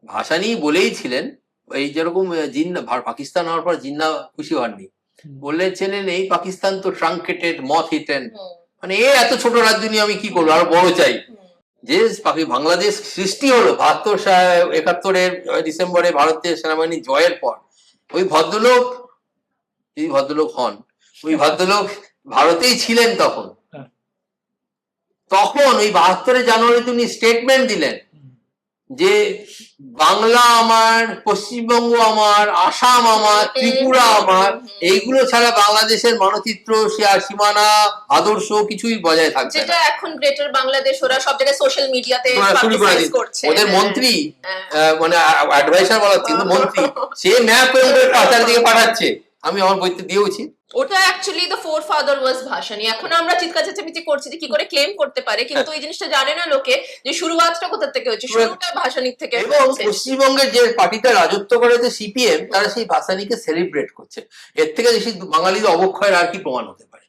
ভাসানী বলেই ছিলেন, এই যেরকম জিন্না পাকিস্তান হওয়ার পর জিন্না খুশি হননি, বলেছিলেন এই পাকিস্তান তো ট্রাঙ্কেটেড মথ হিটেন, মানে এত ছোট রাজ্য নিয়ে আমি কি করবো, আরো বড় চাই। যে বাংলাদেশ সৃষ্টি হলো 72-71 ডিসেম্বরে ভারতীয় সেনাবাহিনী জয়ের পর, ওই ভদ্রলোক, যদি ভদ্রলোক হন, ওই ভদ্রলোক ভারতেই ছিলেন তখন। তখন ওই 72 জানুয়ারিতে উনি স্টেটমেন্ট দিলেন যে বাংলা আমার, পশ্চিমবঙ্গ আমার, আসাম আমার, ত্রিপুরা আমার, এইগুলো ছাড়া বাংলাদেশের মানচিত্র, সীমানা, আদর্শ কিছুই বজায় থাকবে না। যেটা এখন গ্রেটার বাংলাদেশ ওরা সব জায়গায় সোশ্যাল মিডিয়াতে পাবলিসাইজ করছে। ওদের মন্ত্রী, মানে অ্যাডভাইসার বলা, কিন্তু মন্ত্রী সে ম্যাপ করে পাঁচার দিকে পাঠাচ্ছে, আমি আমার বইতে দিয়েওছি। ওটা actually the forefather was Bhashani. এখন আমরা চিৎকার চেঁচামেচি করছি যে কি করে ক্লেম করতে পারে, কিন্তু এই জিনিসটা জানে না লোকে যে শুরুয়াতটা কোথা থেকে হয়েছে, শুরুটা ভাসানীর থেকে। এবং পশ্চিমবঙ্গের যে পার্টিটা রাজত্ব করেছে সিপিএম, তারা সেই ভাসানীকে সেলিব্রেট করছে। এর থেকে বেশি বাঙালিদের অবক্ষয়ের আর কি প্রমাণ হতে পারে?